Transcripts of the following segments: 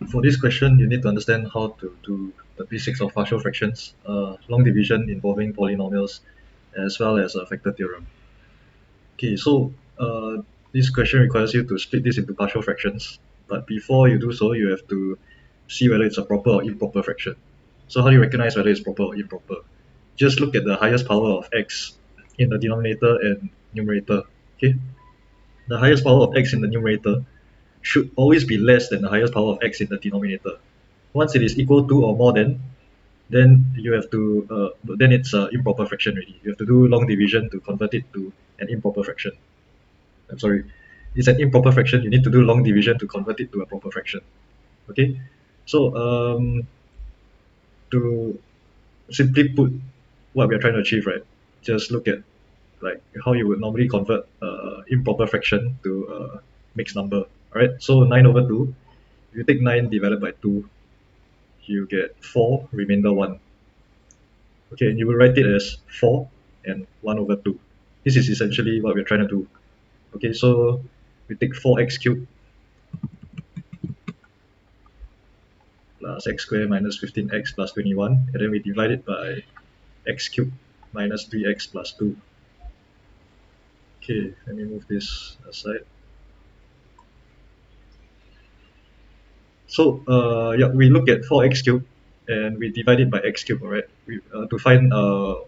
For this question, you need to understand how to do the basics of partial fractions, long division involving polynomials, as well as a factor theorem. Okay, so this question requires you to split this into partial fractions, but before you do so, you have to see whether it's a proper or improper fraction. So how do you recognize whether it's proper or improper? Just look at the highest power of x in the denominator and numerator. Okay, the highest power of x in the numerator should always be less than the highest power of x in the denominator. Once it is equal to or more than, then you have to then it's an improper fraction already. You have to do long division to convert it to an improper fraction. I'm sorry, it's an improper fraction. You need to do long division to convert it to a proper fraction. Okay, so to simply put what we are trying to achieve, right? Just look at like how you would normally convert improper fraction to a mixed number. Alright, so 9/2. If you take 9 divided by 2, you get 4 remainder 1. Okay, and you will write it as 4 and 1/2. This is essentially what we're trying to do. Okay, so we take 4x cubed plus x squared minus 15x plus 21, and then we divide it by x cubed minus 3x plus 2. Okay, let me move this aside. So yeah, we look at 4x cubed and we divide it by x cubed, alright, to find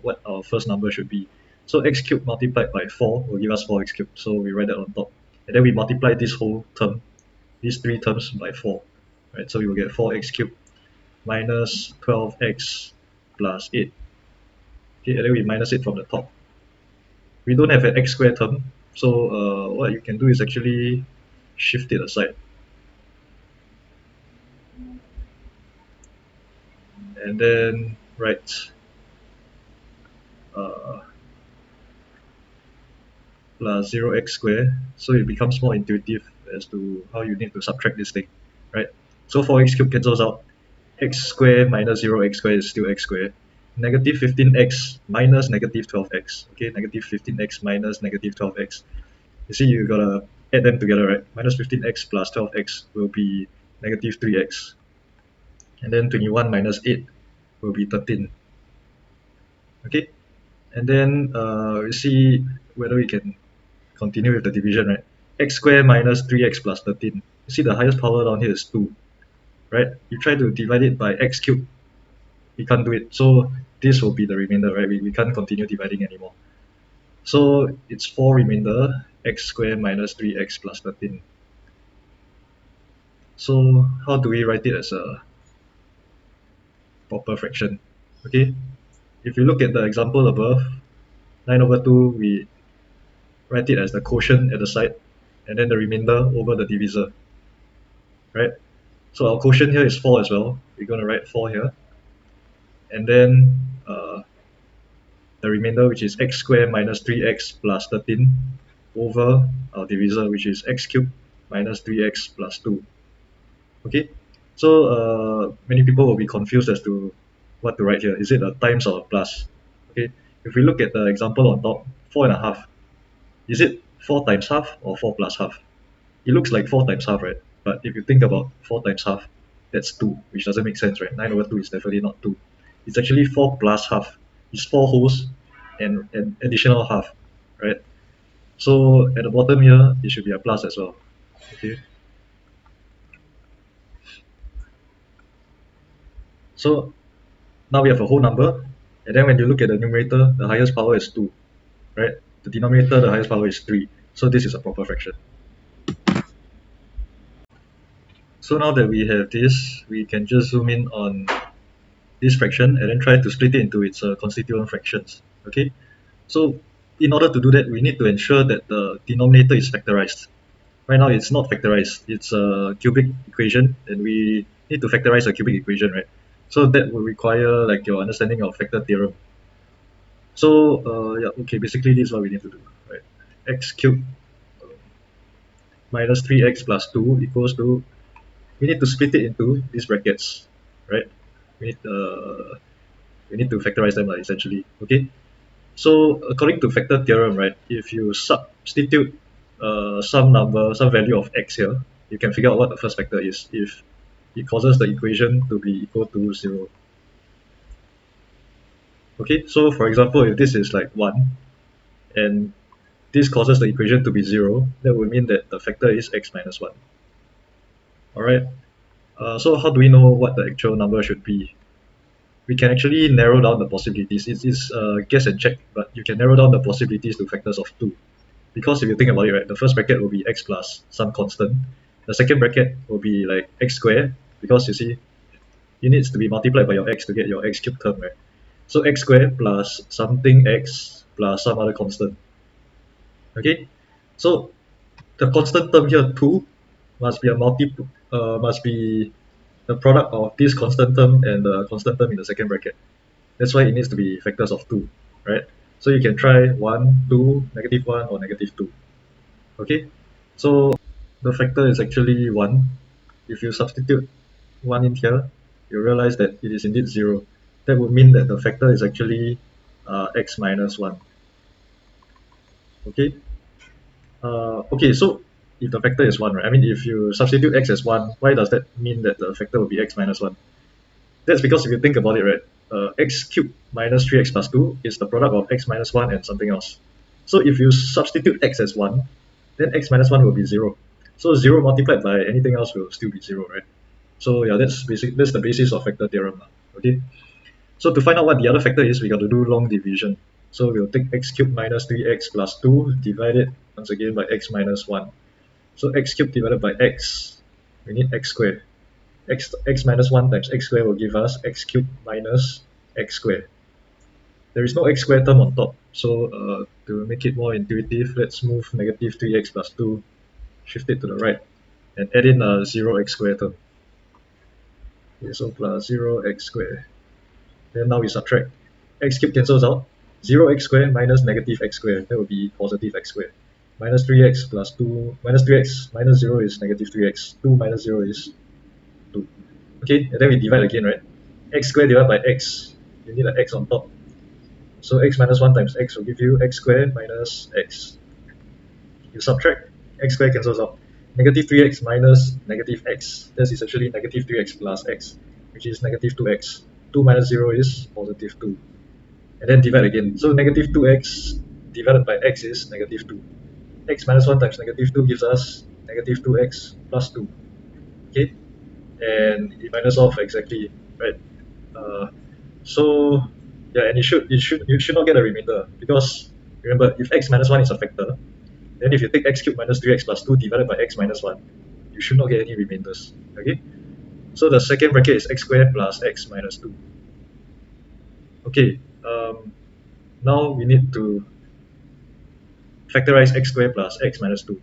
what our first number should be. So x cubed multiplied by 4 will give us 4x cubed, so we write that on top. And then we multiply this whole term, these three terms, by 4. Right, so we will get 4x cubed minus 12x plus 8. Okay, and then we minus it from the top. We don't have an x squared term, so what you can do is actually shift it aside. And then write plus 0x squared, so it becomes more intuitive as to how you need to subtract this thing, right? So 4x cubed cancels out, x squared minus 0x squared is still x squared, negative 15x minus negative 12x, okay, negative 15x minus negative 12x. You see, you gotta add them together, right? Minus 15x plus 12x will be negative 3x, and then 21 minus 8 will be 13. Okay, and then we see whether we can continue with the division, right? X squared minus 3x plus 13. You see the highest power down here is 2, right? You try to divide it by x cubed, we can't do it. So this will be the remainder, right? We can't continue dividing anymore. So it's 4 remainder, x squared minus 3x plus 13. So how do we write it as a proper fraction? Okay, if you look at the example above, 9/2, we write it as the quotient at the side, and then the remainder over the divisor, right? So our quotient here is 4 as well. We're going to write 4 here. And then the remainder, which is x squared minus 3x plus 13 over our divisor, which is x cubed minus 3x plus 2. Okay, so many people will be confused as to what to write here. Is it a times or a plus? Okay, if we look at the example on top, 4.5. Is it 4 times half or 4 plus half? It looks like 4 times half, right? But if you think about 4 times half, that's 2, which doesn't make sense, right? 9/2 is definitely not 2. It's actually 4 plus half. It's 4 wholes and an additional half, right? So at the bottom here, it should be a plus as well. Okay. So now we have a whole number, and then when you look at the numerator, the highest power is 2, right? The denominator, the highest power is 3. So this is a proper fraction. So now that we have this, we can just zoom in on this fraction and then try to split it into its constituent fractions. Okay, so in order to do that, we need to ensure that the denominator is factorized. Right now it's not factorized, it's a cubic equation, and we need to factorize a cubic equation, right? So that will require like your understanding of factor theorem. So yeah, okay, basically this is what we need to do, right? X cubed minus 3x plus 2 equals to, we need to split it into these brackets, right? We need to factorize them essentially. Okay, so according to factor theorem, right, if you substitute some value of x here, you can figure out what the first factor is. If it causes the equation to be equal to 0. Okay, so for example, if this is like 1 and this causes the equation to be 0, that would mean that the factor is x minus 1. Alright, so how do we know what the actual number should be? We can actually narrow down the possibilities. It's guess and check, but you can narrow down the possibilities to factors of 2. Because if you think about it, right, the first bracket will be x plus some constant. The second bracket will be like x squared, because you see, it needs to be multiplied by your x to get your x cubed term, right? So x squared plus something x plus some other constant. Okay, so the constant term here 2 must be must be the product of this constant term and the constant term in the second bracket. That's why it needs to be factors of 2, right? So you can try 1, 2, -1 or -2. Okay, so the factor is actually 1. If you substitute 1 in here, you realize that it is indeed 0. That would mean that the factor is actually x minus 1. Okay, okay, so if the factor is 1, right, I mean, if you substitute x as 1, why does that mean that the factor will be x minus 1? That's because if you think about it, right, x cubed minus 3x plus 2 is the product of x minus 1 and something else. So if you substitute x as 1, then x minus 1 will be 0. So 0 multiplied by anything else will still be 0, right? So yeah, that's the basis of factor theorem. Okay. So to find out what the other factor is, we got to do long division. So we'll take x cubed minus 3x plus 2, divide it once again by x minus 1. So x cubed divided by x, we need x squared. X minus 1 times x squared will give us x cubed minus x squared. There is no x squared term on top, so to make it more intuitive, let's move negative 3x plus 2, shift it to the right, and add in a 0x squared term. Okay, so plus 0x squared. Then now we subtract. X cubed cancels out. 0x squared minus negative x squared, that would be positive x squared. Minus 3x plus 2, minus 3x minus 0 is negative 3x. 2 minus 0 is 2. Okay, and then we divide again, right? X squared divided by x, you need an x on top. So x minus 1 times x will give you x squared minus x. You subtract, x squared cancels out. Negative 3x minus negative x, that is actually negative 3x plus x, which is negative 2x. 2 minus 0 is positive 2. And then divide again. So negative 2x divided by x is negative 2. X minus 1 times negative 2 gives us negative 2x plus 2. Okay? And it minus off exactly, right? So yeah, and you should not get a remainder, because remember, if x minus 1 is a factor, then if you take x cubed minus 3x plus 2 divided by x minus 1, you should not get any remainders. Okay? So the second bracket is x squared plus x minus 2. Okay, now we need to factorize x squared plus x minus 2.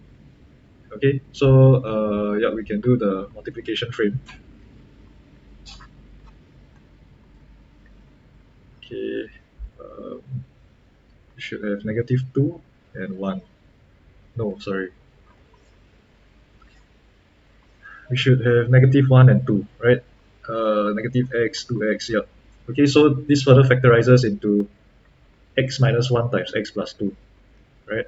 Okay, so yeah, we can do the multiplication frame. Okay, we should have negative 2 and 1. No, sorry. We should have negative 1 and 2, right? Negative x, 2x, yeah. Okay, so this further factorizes into x minus 1 times x plus 2, right?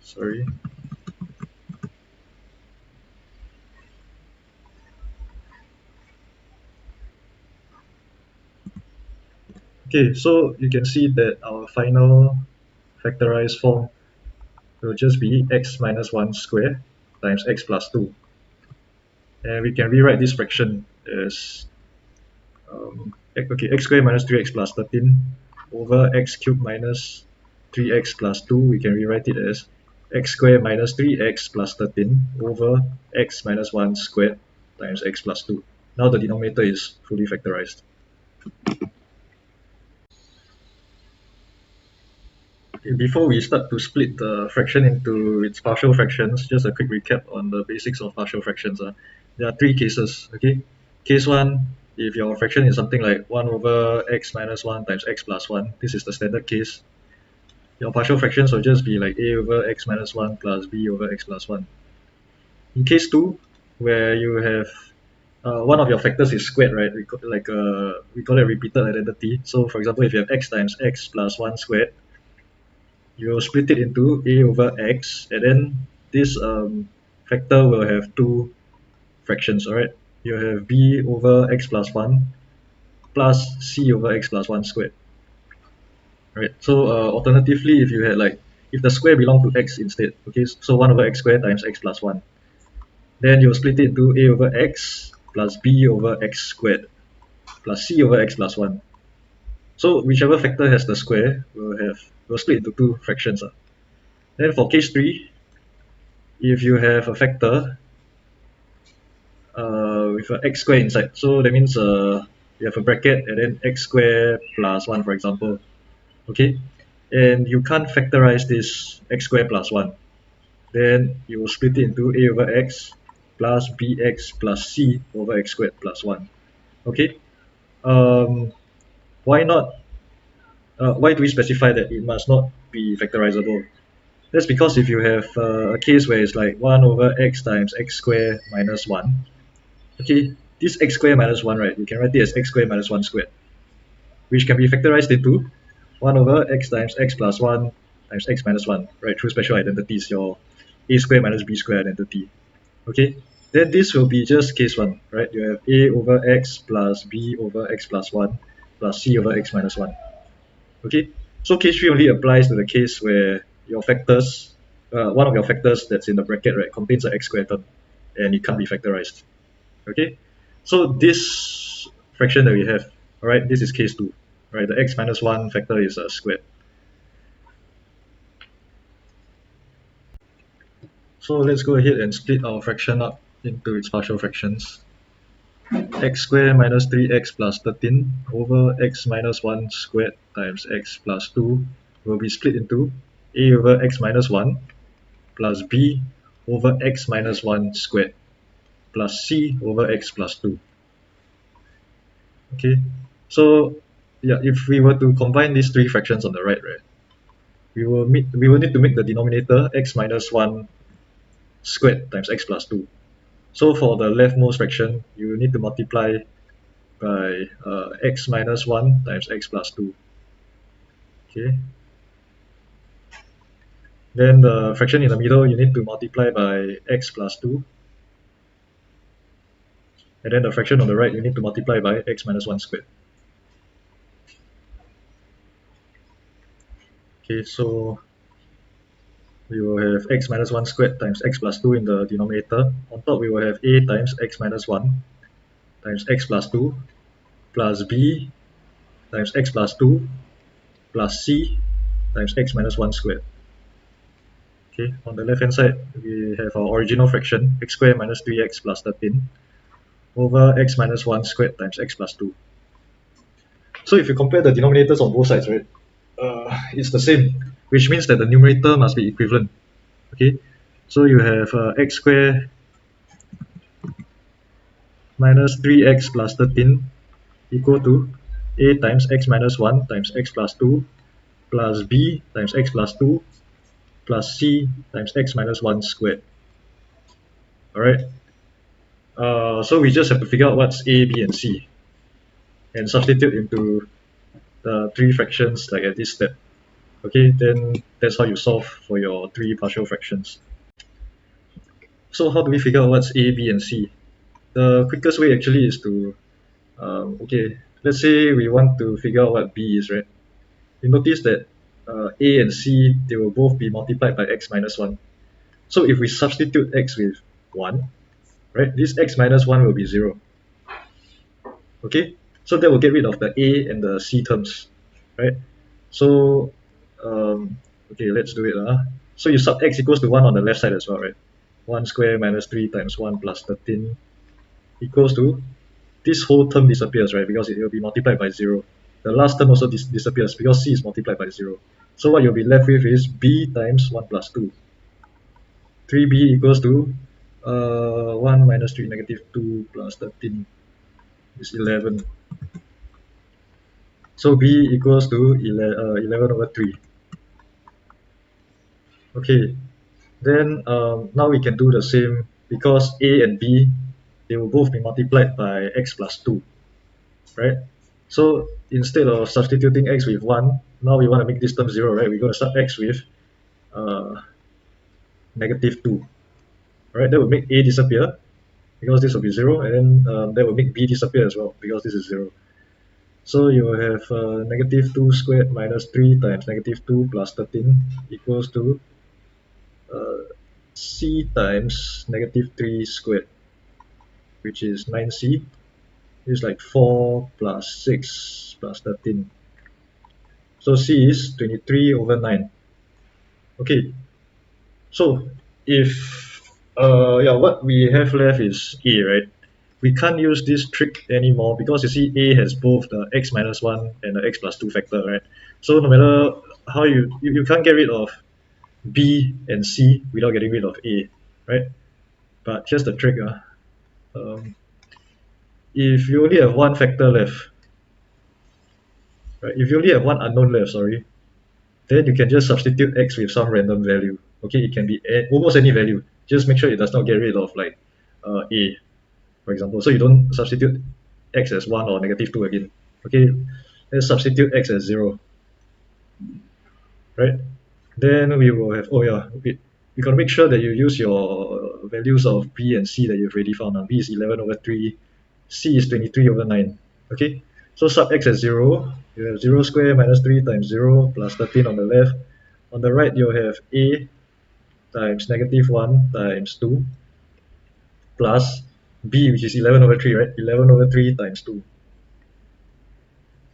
Sorry. Okay, so you can see that our final factorized form will just be x minus 1 squared times x plus 2. And we can rewrite this fraction as okay, x squared minus 3x plus 13 over x cubed minus 3x plus 2. We can rewrite it as x squared minus 3x plus 13 over x minus 1 squared times x plus 2. Now the denominator is fully factorized. Okay, before we start to split the fraction into its partial fractions, just a quick recap on the basics of partial fractions. There are 3 cases. Okay, case 1, if your fraction is something like 1 over x minus 1 times x plus 1, this is the standard case. Your partial fractions will just be like a over x minus 1 plus b over x plus 1. In case 2, where you have one of your factors is squared, right? We call it repeated identity. So for example, if you have x times x plus 1 squared, you will split it into a over x, and then this factor will have two fractions, alright? You have b over x plus 1 plus c over x plus 1 squared. Right. So alternatively, if you had like, if the square belonged to x instead, okay, so 1 over x squared times x plus 1, then you'll split it into a over x plus b over x squared plus c over x plus 1. So whichever factor has the square will split into two fractions. Then for case 3, if you have a factor with an x squared inside, so that means you have a bracket and then x squared plus 1, for example, okay, and you can't factorize this x squared plus 1, then you will split it into a over x plus bx plus c over x squared plus 1. Okay, why not? Why do we specify that it must not be factorizable? That's because if you have a case where it's like 1 over x times x squared minus 1, okay, this x squared minus 1, right, you can write it as x squared minus 1 squared, which can be factorized into 1 over x times x plus 1 times x minus 1, right, through special identities, your a squared minus b squared identity. Okay, then this will be just case 1, right? You have a over x plus b over x plus 1 plus c over x minus 1. Okay, so case 3 only applies to the case where your factors, one of your factors that's in the bracket, right, contains an x squared term and it can't be factorized. Okay, so this fraction that we have, all right, this is case 2, right? The x minus 1 factor is squared. So let's go ahead and split our fraction up into its partial fractions. X squared minus 3x plus 13 over x minus 1 squared times x plus 2 will be split into a over x minus 1 plus b over x minus 1 squared plus c over x plus 2. Okay, so yeah, if we were to combine these three fractions on the right, we will need to make the denominator x minus 1 squared times x plus 2. So for the leftmost fraction, you need to multiply by x minus 1 times x plus 2. Okay. Then the fraction in the middle, you need to multiply by x plus 2. And then the fraction on the right, you need to multiply by x minus 1 squared. Okay, so we will have x minus 1 squared times x plus 2 in the denominator. On top, we will have a times x minus 1 times x plus 2 plus b times x plus 2 plus c times x minus 1 squared. Okay, on the left hand side, we have our original fraction, x squared minus 3x plus 13 over x minus 1 squared times x plus 2. So if you compare the denominators on both sides, right, it's the same, which means that the numerator must be equivalent. Okay, so you have x squared minus 3x plus 13 equal to a times x minus 1 times x plus 2 plus b times x plus 2 plus c times x minus 1 squared. Alright, so we just have to figure out what's a, b, and c and substitute into the three fractions like at this step. Okay, then that's how you solve for your three partial fractions. So how do we figure out what's a, b, and c? The quickest way actually is to, okay, let's say we want to figure out what b is, right? You notice that a and c, they will both be multiplied by x minus 1. So if we substitute x with 1, right, this x minus 1 will be 0. Okay, so that will get rid of the a and the c terms, right? So, okay, let's do it. So you sub x equals to 1 on the left side as well, right? 1 squared minus 3 times 1 plus 13 equals to, this whole term disappears, right? Because it will be multiplied by 0. The last term also disappears because c is multiplied by 0. So what you'll be left with is b times 1 plus 2. 3b equals to 1 minus 3 negative 2 plus 13 is 11. So b equals to 11 over 3. Okay, then now we can do the same because a and b, they will both be multiplied by x plus 2, right? So instead of substituting x with 1, now we want to make this term 0, right? We're going to sub x with negative 2. Right, that would make a disappear because this will be 0, and then that will make b disappear as well because this is 0. So you will have negative 2 squared minus 3 times negative 2 plus 13 equals to uh, c times negative 3 squared, which is 9c. It's like 4 plus 6 plus 13. So c is 23 over 9. Okay, so if what we have left is a, right? We can't use this trick anymore because you see a has both the x minus 1 and the x plus 2 factor, right? So no matter how you can't get rid of b and c without getting rid of a, right? But here's the trick. If you only have one factor left, right? If you only have one unknown left, sorry, then you can just substitute x with some random value. Okay, it can be almost any value. Just make sure it does not get rid of like a, for example. So you don't substitute x as 1 or negative 2 again. Okay, let's substitute x as 0, right? Then we will have, we gotta make sure that you use your values of b and c that you've already found. Now b is 11 over 3, c is 23 over 9. Okay, so sub x as 0, you have 0 square minus 3 times 0 plus 13 on the left. On the right, you'll have a times negative 1 times 2 plus b, which is 11 over 3, right? 11 over 3 times 2.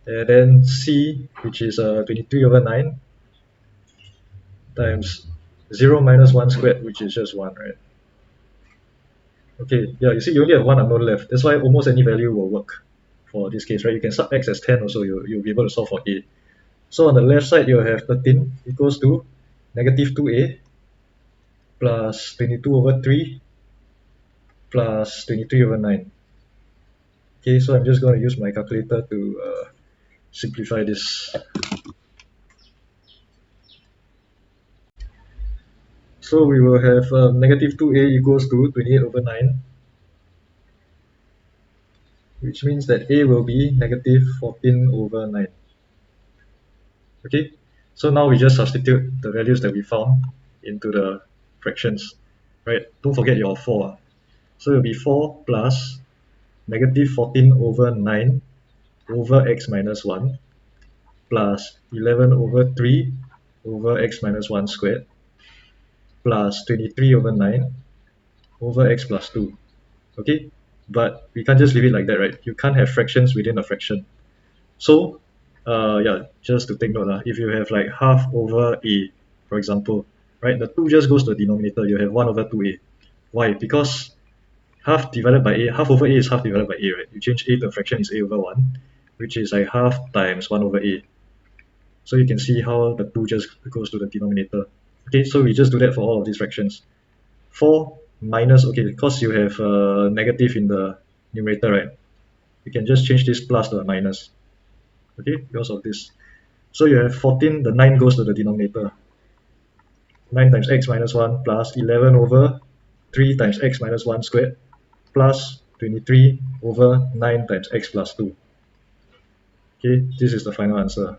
And then c, which is 23 over 9 times 0 minus 1 squared, which is just 1, right? Okay, yeah, you see, you only have one unknown left. That's why almost any value will work for this case, right? You can sub x as 10 also, you'll be able to solve for a. So on the left side, you'll have 13 equals to negative 2a plus 22 over 3 plus 23 over 9. Okay, so I'm just going to use my calculator to simplify this. So we will have negative 2a equals to 28 over 9, which means that a will be negative 14 over 9. Okay, so now we just substitute the values that we found into the fractions, right? Don't forget your 4. So it will be 4 plus negative 14 over 9 over x minus 1 plus 11 over 3 over x minus 1 squared plus 23 over 9 over x plus 2. Okay, but we can't just leave it like that, right? You can't have fractions within a fraction. So just to take note, if you have like half over a, for example, right, the 2 just goes to the denominator. You have 1 over 2a. Why? Because half divided by a, half over a is half divided by a, right? You change a to a fraction is a over 1, which is like half times 1 over a. So you can see how the 2 just goes to the denominator. Okay, so we just do that for all of these fractions. 4 minus, okay, because you have a negative in the numerator, right? You can just change this plus to a minus. Okay, because of this. So you have 14, the 9 goes to the denominator. 9 times x minus 1 plus 11 over 3 times x minus 1 squared plus 23 over 9 times x plus 2. Okay, this is the final answer.